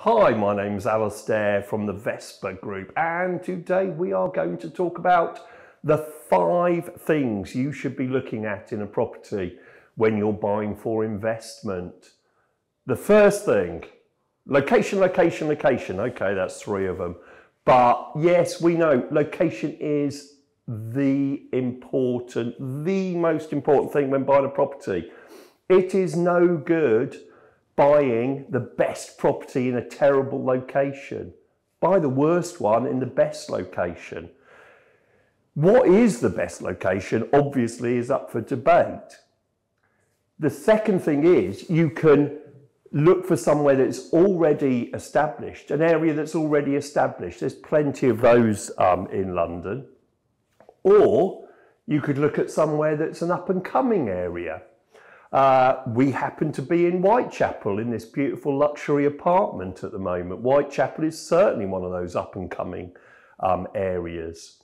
Hi, my name's Alastair from the Vespa Group, and today we are going to talk about the 5 things you should be looking at in a property when you're buying for investment. The first thing, location, location, location. Okay, that's 3 of them. But yes, we know location is the most important thing when buying a property. It is no good buying the best property in a terrible location. Buy the worst one in the best location. What is the best location obviously is up for debate. The second thing is you can look for somewhere that's already established, an area that's already established. There's plenty of those in London. Or you could look at somewhere that's an up and coming area. We happen to be in Whitechapel in this beautiful luxury apartment at the moment. Whitechapel is certainly one of those up and coming areas.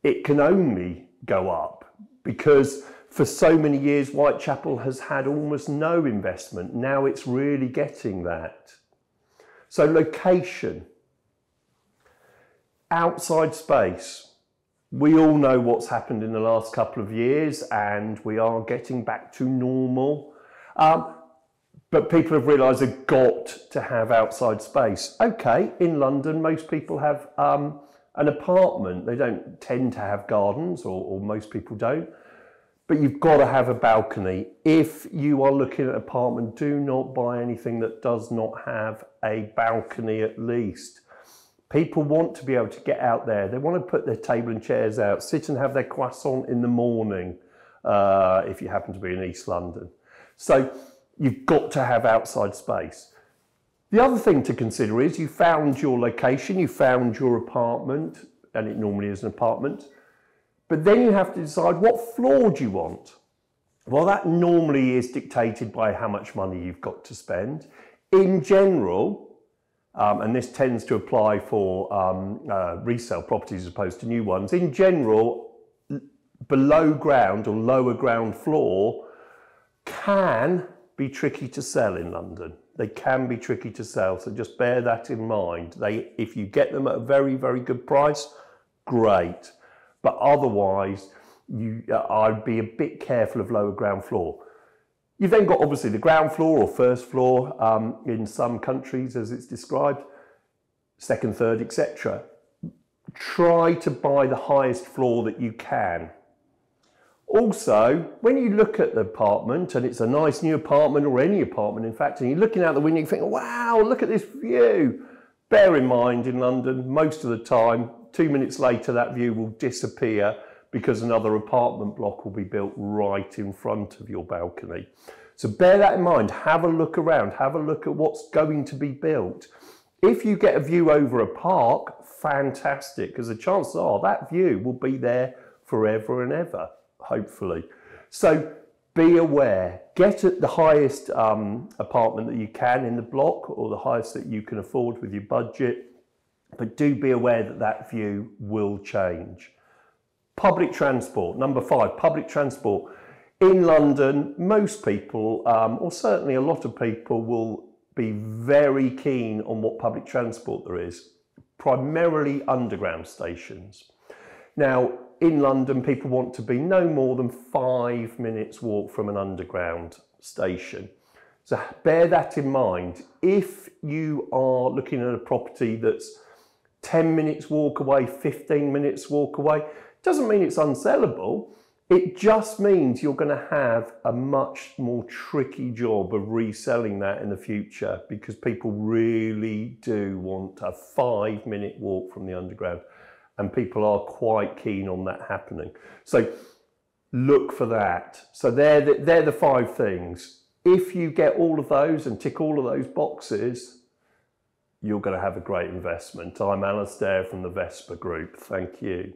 It can only go up because for so many years Whitechapel has had almost no investment. Now it's really getting that. So location, outside space. We all know what's happened in the last couple of years and we are getting back to normal. But people have realised they've got to have outside space. Okay, in London, most people have an apartment. They don't tend to have gardens, or most people don't. But you've got to have a balcony. If you are looking at an apartment, do not buy anything that does not have a balcony at least. People want to be able to get out there. They want to put their table and chairs out, sit and have their croissant in the morning, if you happen to be in East London. So you've got to have outside space. The other thing to consider is you found your location, you found your apartment, and it normally is an apartment, but then you have to decide what floor do you want? Well, that normally is dictated by how much money you've got to spend. In general, and this tends to apply for resale properties as opposed to new ones. In general, below ground or lower ground floor can be tricky to sell in London. They can be tricky to sell, so just bear that in mind. If you get them at a very, very good price, great. But otherwise, I'd be a bit careful of lower ground floor. You've then got obviously the ground floor or first floor in some countries as it's described, second, third, etc. Try to buy the highest floor that you can. Also, when you look at the apartment, and it's a nice new apartment or any apartment in fact, and you're looking out the window, you think, wow, look at this view. Bear in mind in London, most of the time, 2 minutes later that view will disappear because another apartment block will be built right in front of your balcony. So bear that in mind, have a look around, have a look at what's going to be built. If you get a view over a park, fantastic, because the chances are that view will be there forever and ever, hopefully. So be aware, get at the highest apartment that you can in the block, or the highest that you can afford with your budget, but do be aware that that view will change. Public transport, number 5, public transport. In London, most people, or certainly a lot of people, will be very keen on what public transport there is, primarily underground stations. Now, in London, people want to be no more than 5 minutes walk from an underground station. So bear that in mind. If you are looking at a property that's 10 minutes walk away, 15 minutes walk away, doesn't mean it's unsellable. It just means you're going to have a much more tricky job of reselling that in the future, because people really do want a 5-minute walk from the underground, and people are quite keen on that happening. So look for that. So they're the 5 things. If you get all of those and tick all of those boxes, you're going to have a great investment. I'm Alastair from the Vespa Group. Thank you.